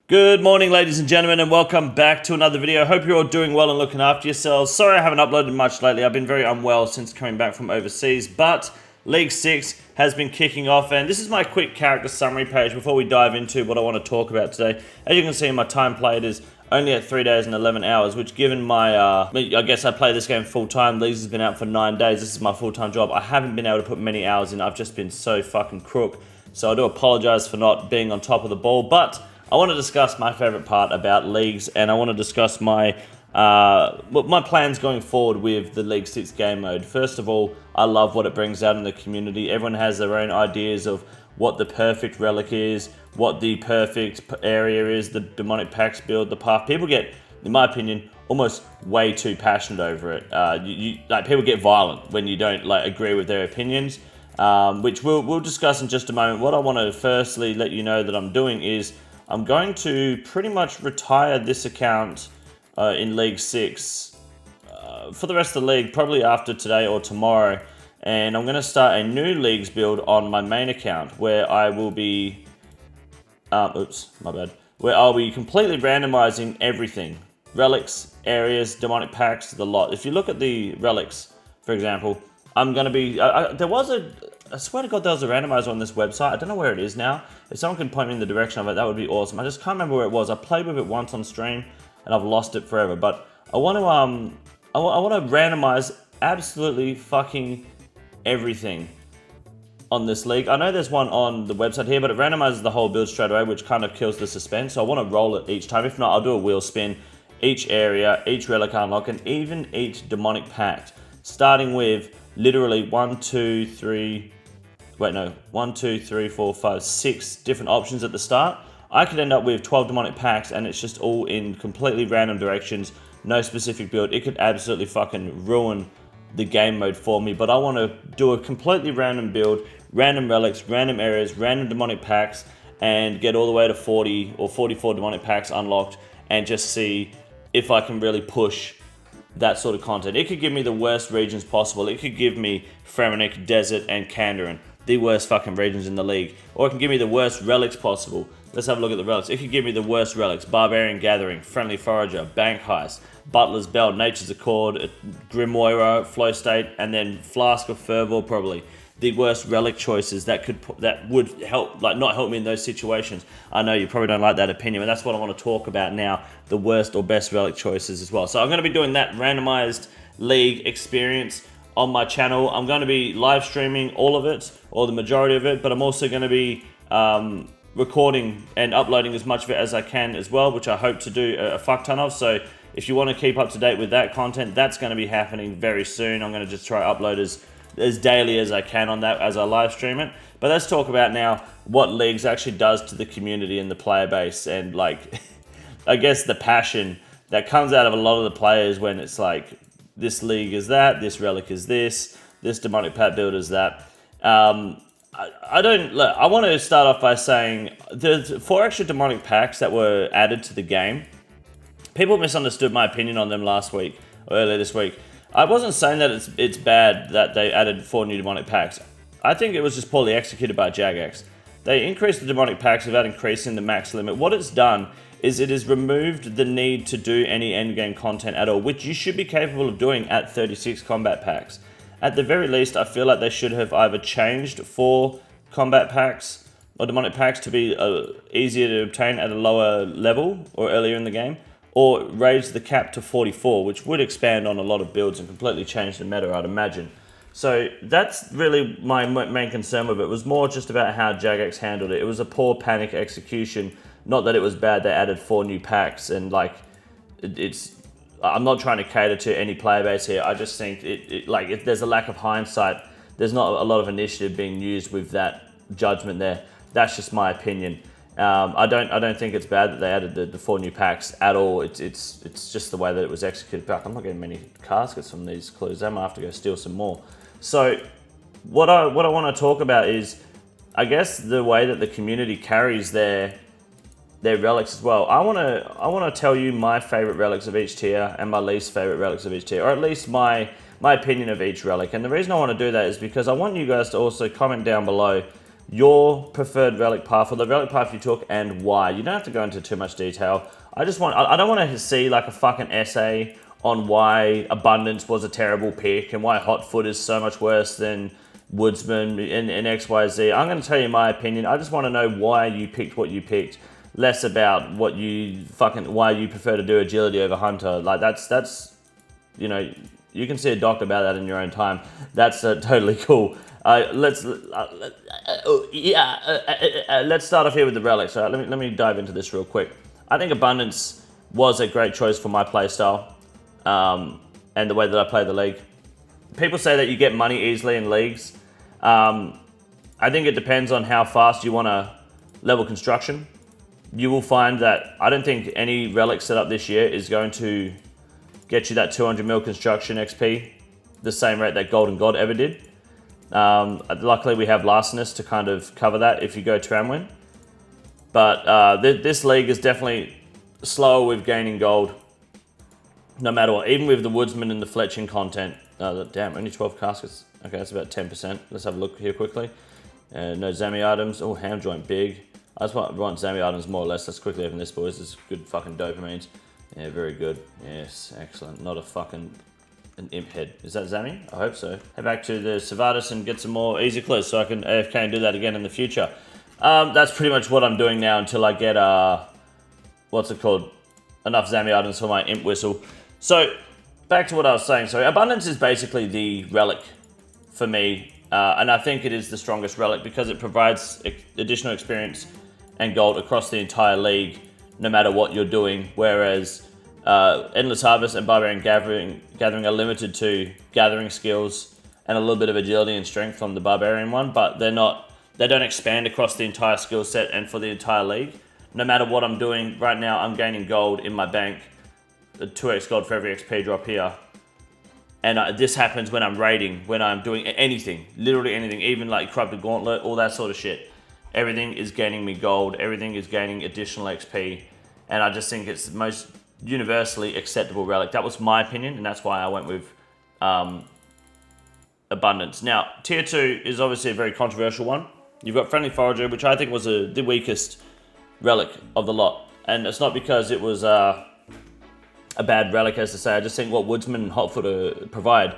Good morning, ladies and gentlemen, and welcome back to another video. Hope you're all doing well and looking after yourselves. Sorry I haven't uploaded much lately. I've been very unwell since coming back from overseas, but League 6 has been kicking off, and this is my quick character summary page before we dive into what I want to talk about today. As you can see, my time played is only at 3 days and 11 hours, which given my, I guess I play this game full-time. Leagues has been out for 9 days. This is my full-time job. I haven't been able to put many hours in. I've just been so fucking crook. So I do apologize for not being on top of the ball, but I want to discuss my favorite part about leagues, and I want to discuss my plans going forward with the League 6 game mode. First of all, I love what it brings out in the community. Everyone has their own ideas of what the perfect relic is, what the perfect area is, the demonic packs build, the path. People get, in my opinion, almost way too passionate over it. Like people get violent when you don't agree with their opinions, which we'll discuss in just a moment. What I want to firstly let you know that I'm doing is I'm going to pretty much retire this account in League 6 for the rest of the league, probably after today or tomorrow. And I'm going to start a new Leagues build on my main account where I will be... where I'll be completely randomizing everything. Relics, areas, demonic packs, the lot. If you look at the relics, for example, I'm going to be... I swear to God, there was a randomizer on this website. I don't know where it is now. If someone can point me in the direction of it, that would be awesome. I just can't remember where it was. I played with it once on stream, and I've lost it forever. But I want to randomize absolutely fucking everything on this league. I know there's one on the website here, but it randomizes the whole build straight away, which kind of kills the suspense. So I want to roll it each time. If not, I'll do a wheel spin, each area, each relic unlock, and even each demonic pact, starting with literally 1, 2, 3, 4, 5, 6 different options at the start. I could end up with 12 demonic packs, and it's just all in completely random directions, no specific build. It could absolutely fucking ruin the game mode for me, but I want to do a completely random build, random relics, random areas, random demonic packs, and get all the way to 40 or 44 demonic packs unlocked, and just see if I can really push that sort of content. It could give me the worst regions possible. It could give me Fremennik, Desert, and Kandarin, the worst fucking regions in the league. Or it can give me the worst relics possible. Let's have a look at the relics. It could give me the worst relics: Barbarian Gathering, Friendly Forager, Bank Heist, Butler's Bell, Nature's Accord, Grimoire, Flow State, and then Flask of Fervor, probably the worst relic choices that would help, not help me in those situations. I know you probably don't like that opinion, but that's what I want to talk about now, the worst or best relic choices as well. So I'm going to be doing that randomized league experience on my channel. I'm going to be live streaming all of it, or the majority of it, but I'm also going to be recording and uploading as much of it as I can as well, which I hope to do a fuck ton of. So if you want to keep up to date with that content, that's going to be happening very soon. I'm going to just try upload as daily as I can on that as I live stream it. But let's talk about now what Leagues actually does to the community and the player base, and I guess the passion that comes out of a lot of the players when it's like, this league is that, this relic is this demonic pack build is that. I want to start off by saying the 4 extra demonic packs that were added to the game, people misunderstood my opinion on them last week, or earlier this week. I wasn't saying that it's bad that they added 4 new demonic packs. I think it was just poorly executed by JAGEX. They increased the demonic packs without increasing the max limit. What it's done is it has removed the need to do any endgame content at all, which you should be capable of doing at 36 combat packs. At the very least, I feel like they should have either changed 4 combat packs or demonic packs to be easier to obtain at a lower level or earlier in the game, or raise the cap to 44, which would expand on a lot of builds and completely change the meta, I'd imagine. So that's really my main concern with it. It was more just about how JAGEX handled it. It was a poor panic execution. Not that it was bad they added 4 new packs, and I'm not trying to cater to any player base here. I just think if there's a lack of hindsight, there's not a lot of initiative being used with that judgment there. That's just my opinion. I don't think it's bad that they added the 4 new packs at all. It's just the way that it was executed back. I'm not getting many caskets from these clues. I might have to go steal some more. So what I want to talk about is, I guess, the way that the community carries their relics as well. I want to tell you my favorite relics of each tier and my least favorite relics of each tier, or at least my opinion of each relic. And the reason I want to do that is because I want you guys to also comment down below your preferred relic path, or the relic path you took, and why. You don't have to go into too much detail. I don't want to see like a fucking essay on why Abundance was a terrible pick and why Hot Foot is so much worse than Woodsman and XYZ. I'm going to tell you my opinion. I just want to know why you picked what you picked. Less about why you prefer to do agility over Hunter. Like that's you know, you can see a doc about that in your own time. That's totally cool. Let's start off here with the relics. So let me dive into this real quick. I think Abundance was a great choice for my playstyle and the way that I play the league. People say that you get money easily in leagues. I think it depends on how fast you want to level construction. You will find that I don't think any relic setup this year is going to get you that 200 mil construction XP, the same rate that Golden God ever did. Luckily, we have Larcenist to kind of cover that if you go Tramwin. But this league is definitely slower with gaining gold, no matter what. Even with the Woodsman and the Fletching content. Damn, only 12 caskets. Okay, that's about 10%. Let's have a look here quickly. No Zami items. Oh, ham joint big. I just want Zami items more or less. Let's quickly open this, boys. This is good fucking dopamines. Yeah, very good. Yes, excellent. Not a fucking an imp head. Is that Zami? I hope so. Head back to the Servatus and get some more easy clues so I can AFK and do that again in the future. That's pretty much what I'm doing now until I get, what's it called? Enough Zami items for my imp whistle. So, back to what I was saying. So, Abundance is basically the relic for me. And I think it is the strongest relic because it provides additional experience and gold across the entire league, no matter what you're doing. Whereas Endless Harvest and Barbarian Gathering are limited to gathering skills and a little bit of agility and strength from the Barbarian one, but they don't expand across the entire skill set and for the entire league. No matter what I'm doing, right now I'm gaining gold in my bank, 2x gold for every XP drop here. And this happens when I'm raiding, when I'm doing anything, literally anything, even like Corrupted Gauntlet, all that sort of shit. Everything is gaining me gold, everything is gaining additional XP, and I just think it's the most universally acceptable relic. That was my opinion, and that's why I went with Abundance. Now, Tier 2 is obviously a very controversial one. You've got Friendly Forager, which I think was the weakest relic of the lot, and it's not because it was a bad relic, as to say. I just think what Woodsman and Hotfoot provide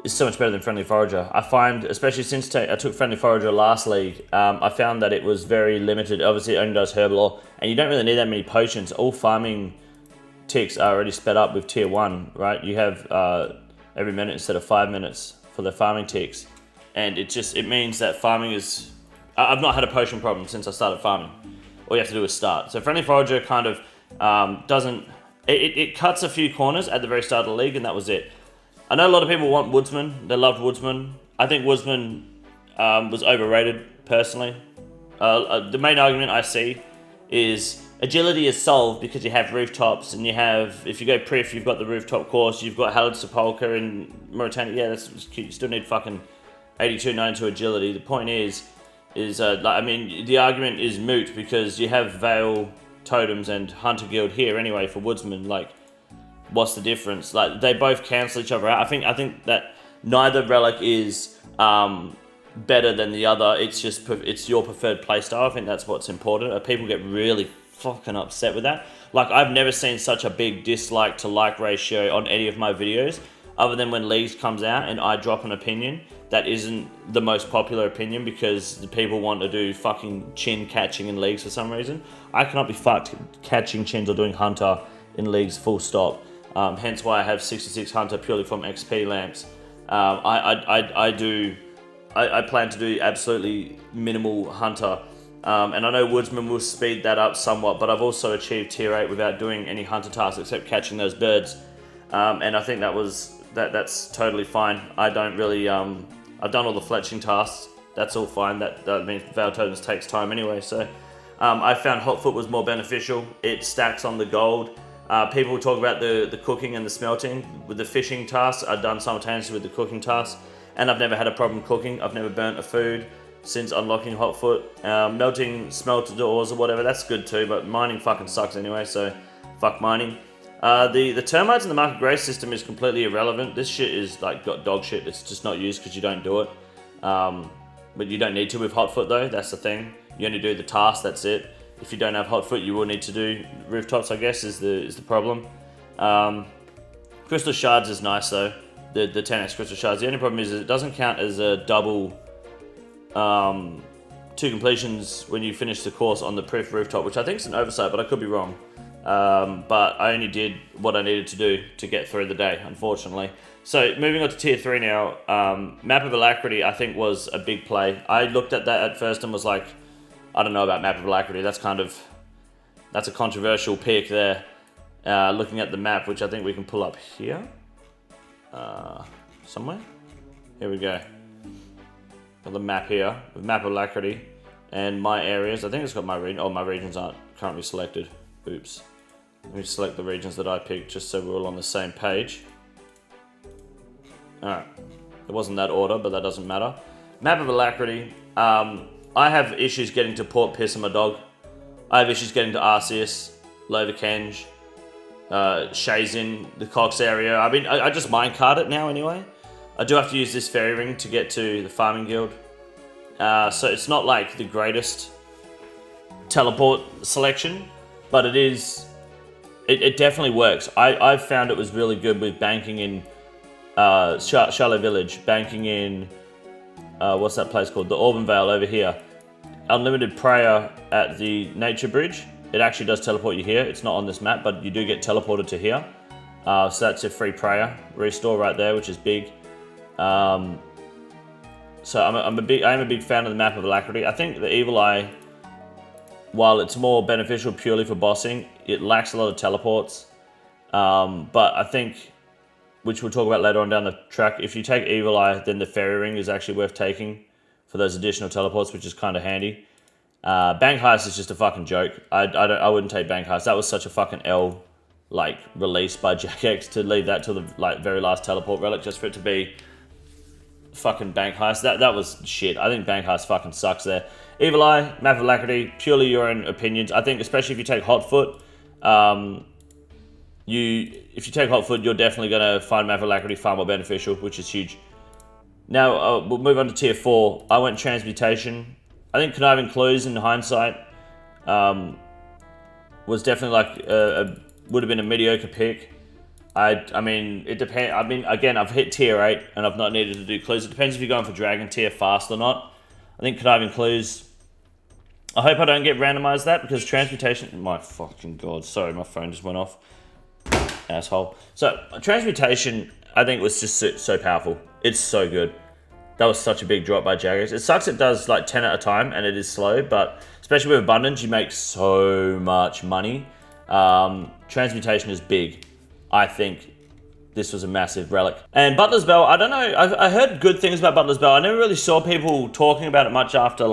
is so much better than Friendly Forager. I find, especially since I took Friendly Forager last league, I found that it was very limited. Obviously, it only does Herbal, and you don't really need that many potions. All farming ticks are already sped up with Tier 1, right? You have every minute instead of 5 minutes for the farming ticks, and it means that farming is... I've not had a potion problem since I started farming. All you have to do is start. So Friendly Forager kind of doesn't... It cuts a few corners at the very start of the league, and that was it. I know a lot of people want Woodsman. They loved Woodsman. I think Woodsman was overrated, personally. The main argument I see is agility is solved because you have rooftops, and you have, if you go Prif, you've got the rooftop course, you've got Halid Sepulchre in Mauritania. Yeah, that's cute. You still need fucking 82, 92 agility. The point is the argument is moot because you have Veil totems and Hunter Guild here anyway for Woodsman. Like, what's the difference? Like, they both cancel each other out. I think that neither relic is better than the other. It's just it's your preferred playstyle. I think that's what's important. People get really fucking upset with that. Like, I've never seen such a big dislike to like ratio on any of my videos, other than when Leagues comes out and I drop an opinion that isn't the most popular opinion because the people want to do fucking chin catching in Leagues for some reason. I cannot be fucked catching chins or doing Hunter in Leagues, full stop. Hence why I have 66 Hunter purely from XP lamps. I plan to do absolutely minimal Hunter. And I know Woodsman will speed that up somewhat, but I've also achieved Tier 8 without doing any Hunter tasks except catching those birds. And I think that's totally fine. I don't really... I've done all the fletching tasks. That's all fine. That means Veil Totems takes time anyway. So I found Hotfoot was more beneficial. It stacks on the gold. People talk about the cooking and the smelting. With the fishing tasks, I've done simultaneously with the cooking tasks. And I've never had a problem cooking. I've never burnt a food since unlocking Hotfoot. Melting smelted ores or whatever, that's good too. But mining fucking sucks anyway, so fuck mining. The termites in the market grace system is completely irrelevant. This shit is like got dog shit. It's just not used because you don't do it. but you don't need to with Hotfoot though, that's the thing. You only do the task, that's it. If you don't have Hotfoot, you will need to do rooftops, I guess, is the problem. Crystal Shards is nice though, the 10x Crystal Shards. The only problem is it doesn't count as a double 2 completions when you finish the course on the Proof Rooftop, which I think is an oversight, but I could be wrong. But I only did what I needed to do to get through the day, unfortunately. So moving on to tier 3 now, Map of Alacrity I think was a big play. I looked at that at first and was like, I don't know about Map of Alacrity, that's a controversial pick there. Looking at the map, which I think we can pull up here, somewhere. Here we go. Got the map here with Map of Alacrity and my areas. I think it's got my region. Oh, my regions aren't currently selected. Oops. Let me select the regions that I picked just so we're all on the same page. Alright. It wasn't that order, but that doesn't matter. Map of Alacrity. I have issues getting to Port Piss and my dog. I have issues getting to Arceus, Loverkenge, Shazin, the Cox area. I mean, I just minecart it now anyway. I do have to use this fairy ring to get to the farming guild. So it's not like the greatest teleport selection, but it definitely works. I've found it was really good with banking in Charlotte Village, banking in, what's that place called? The Auburn Vale over here. Unlimited prayer at the nature bridge. It actually does teleport you here. It's not on this map, but you do get teleported to here. So that's a free prayer restore right there, which is big. So I am a big fan of the Map of Alacrity. I think the Evil Eye, while it's more beneficial purely for bossing, it lacks a lot of teleports. But I think, which we'll talk about later on down the track, if you take Evil Eye, then the Fairy Ring is actually worth taking for those additional teleports, which is kind of handy. Bank Heist is just a fucking joke. I wouldn't take Bank Heist. That was such a fucking L release by JAGEX to leave that to the very last teleport relic just for it to be fucking Bank Heist. That was shit. I think Bank Heist fucking sucks there. Evil Eye, Map of Alacrity, purely your own opinions. I think especially if you take Hotfoot, if you take Hotfoot, you're definitely gonna find Map of Alacrity far more beneficial, which is huge. Now we'll move on to tier 4. I went Transmutation. I think Conniving Clues in hindsight was definitely would have been a mediocre pick. I mean, it depends. I mean, again, I've hit tier 8 and I've not needed to do clues. It depends if you're going for Dragon tier fast or not. I think Conniving Clues. I hope I don't get randomized that because Transmutation. My fucking god! Sorry, my phone just went off. Asshole. So Transmutation, I think was just so powerful. It's so good. That was such a big drop by JAGEX. It sucks it does 10 at a time and it is slow, but especially with Abundance, you make so much money. Transmutation is big. I think this was a massive relic. And Butler's Bell, I don't know, I heard good things about Butler's Bell. I never really saw people talking about it much after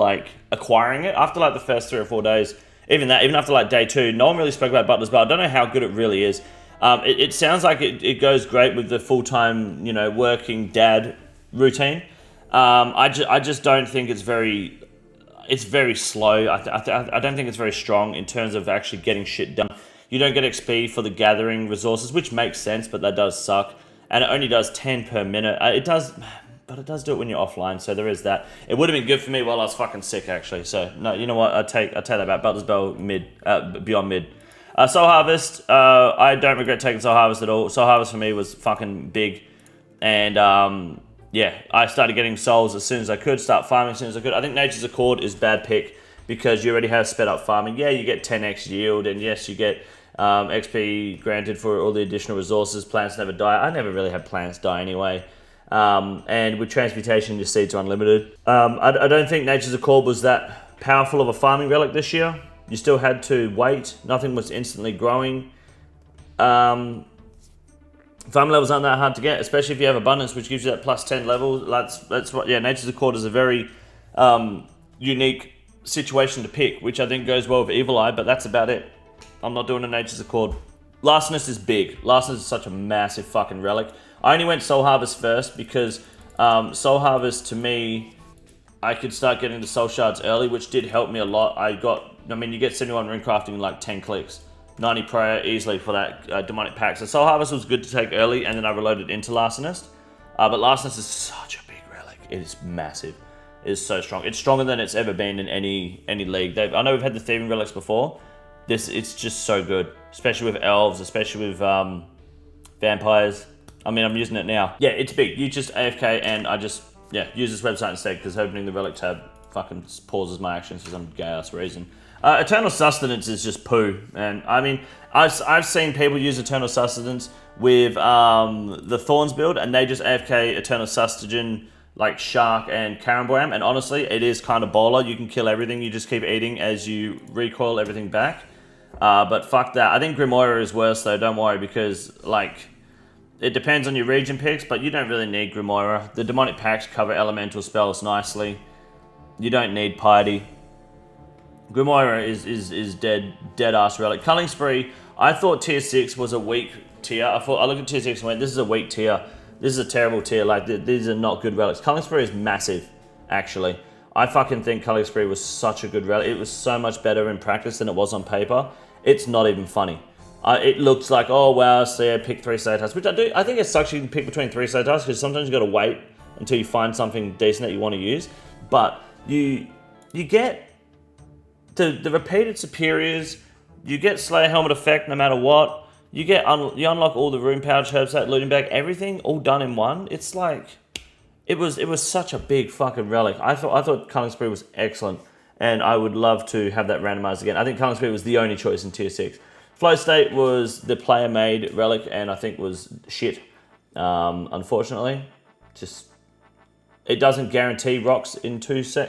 acquiring it. After the first 3 or 4 days, even after day 2, no one really spoke about Butler's Bell. I don't know how good it really is. It sounds like it goes great with the full-time, working dad routine. I just don't think it's very slow. I don't think it's very strong in terms of actually getting shit done. You don't get XP for the gathering resources, which makes sense, but that does suck. And it only does 10 per minute. It does do it when you're offline, so there is that. It would have been good for me while I was fucking sick, actually. So, no, you know what? I take that back. Butler's Bell, beyond mid. Soul Harvest, I don't regret taking Soul Harvest at all. Soul Harvest for me was fucking big. And, yeah, I started getting souls as soon as I could, start farming as soon as I could. I think Nature's Accord is a bad pick because you already have sped up farming. Yeah, you get 10x yield, and yes, you get XP granted for all the additional resources. Plants never die. I never really had plants die anyway. And with Transmutation, your seeds are unlimited. I don't think Nature's Accord was that powerful of a farming relic this year. You still had to wait. Nothing was instantly growing. Farm levels aren't that hard to get, especially if you have Abundance, which gives you that plus 10 level. That's what. Yeah, Nature's Accord is a very unique situation to pick, which I think goes well with Evil Eye, but that's about it. I'm not doing a Nature's Accord. Larcenist is big. Larcenist is such a massive fucking relic. I only went Soul Harvest first because Soul Harvest, to me, I could start getting the Soul Shards early, which did help me a lot. You get 71 rune crafting in 10 clicks. 90 prayer easily for that demonic pack. So Soul Harvest was good to take early, and then I reloaded into Larcenist. But Larcenist is such a big relic. It is massive. is so strong. It's stronger than it's ever been in any league. I know we've had the thieving relics before. It's just so good, especially with elves, especially with vampires. I mean, I'm using it now. Yeah, it's big. You just AFK and I just use this website instead because opening the relic tab fucking pauses my actions for some gay-ass reason. Eternal Sustenance is just poo, and I mean, I've seen people use Eternal Sustenance with the Thorns build, and they just AFK Eternal Sustenance like Shark and Karambwam, and honestly, it is kind of baller. You can kill everything, you just keep eating as you recoil everything back. But fuck that. I think Grimoire is worse though, don't worry, because like, it depends on your region picks, but you don't really need Grimoire. The demonic packs cover elemental spells nicely. You don't need Piety. Grimoire is dead ass relic. Culling Spree, I thought tier 6 was a weak tier. I looked at tier 6 and went, this is a weak tier. This is a terrible tier. Like, these are not good relics. Culling Spree is massive, actually. I fucking think Culling Spree was such a good relic. It was so much better in practice than it was on paper. It's not even funny. It looks like, oh wow, so yeah, pick 3 Satyrs, which I do. I think it sucks you can pick between 3 Satyrs because sometimes you got to wait until you find something decent that you want to use. But you get the repeated superiors. You get Slayer Helmet effect no matter what. You unlock all the rune pouch, herbsite, looting bag, everything all done in one. It's like, it was such a big fucking relic. I thought Culling Spree was excellent, and I would love to have that randomized again. I think Culling Spree was the only choice in tier 6. Flow State was the player made relic, and I think was shit. Unfortunately, just it doesn't guarantee rocks in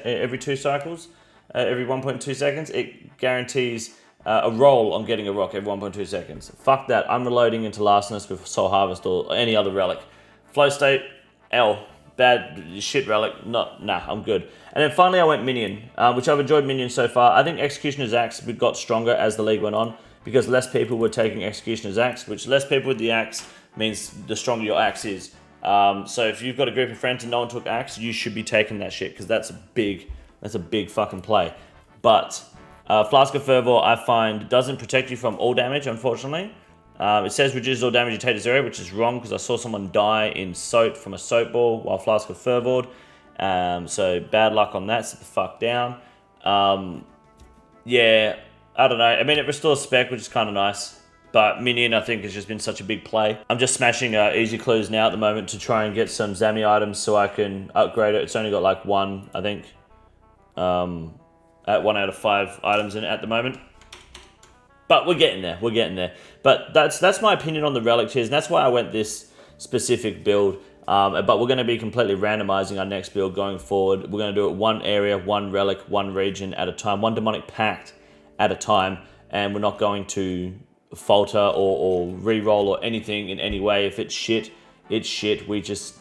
every 2 cycles, every 1.2 seconds. It guarantees a roll on getting a rock every 1.2 seconds. Fuck that. I'm reloading into Lastness with Soul Harvest or any other relic. Flow State, L. Bad shit relic. Nah, I'm good. And then finally I went Minion, which I've enjoyed Minion so far. I think Executioner's Axe got stronger as the league went on because less people were taking Executioner's Axe, which less people with the Axe means the stronger your Axe is. So if you've got a group of friends and no one took Axe, you should be taking that shit because that's a big fucking play. But Flask of Fervor, I find, doesn't protect you from all damage, unfortunately. It says reduces all damage you take to 0, which is wrong because I saw someone die in Soap from a Soap Ball while Flask of Fervored. So bad luck on that, sit the fuck down. Yeah, I don't know. I mean, it restores spec, which is kind of nice. But Minion, I think, has just been such a big play. I'm just smashing Easy Clues now at the moment to try and get some Zami items so I can upgrade it. It's only got like 1, I think. At 1 out of 5 items in it at the moment. But we're getting there, But that's my opinion on the relic tiers, and that's why I went this specific build. But we're going to be completely randomizing our next build going forward. We're going to do it 1 area, 1 relic, 1 region at a time, 1 demonic pact at a time, and we're not going to falter or re-roll or anything in any way. If it's shit, it's shit. We just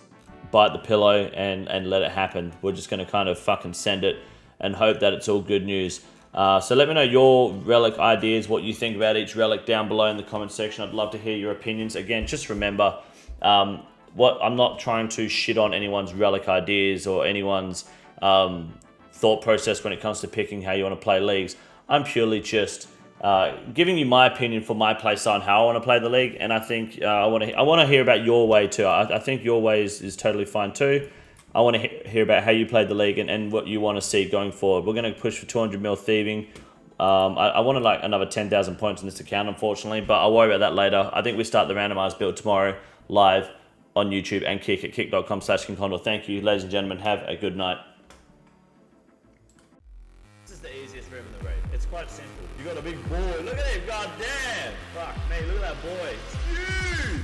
bite the pillow and let it happen. We're just going to kind of fucking send it and hope that it's all good news. So let me know your relic ideas, what you think about each relic down below in the comment section. I'd love to hear your opinions. Again, just remember, I'm not trying to shit on anyone's relic ideas or anyone's thought process when it comes to picking how you want to play leagues. I'm purely just giving you my opinion for my playstyle and how I want to play the league. And I think I want to hear about your way too. I think your way is totally fine too. I want to hear about how you played the league and what you want to see going forward. We're going to push for 200 mil thieving. I wanted like another 10,000 points in this account, unfortunately, but I'll worry about that later. I think we start the randomized build tomorrow live on YouTube and Kick at kick.com/KingCondor. Thank you, ladies and gentlemen. Have a good night. This is the easiest room in the raid. It's quite simple. You got a big boy. Look at him. God damn. Fuck me. Look at that boy. It's huge.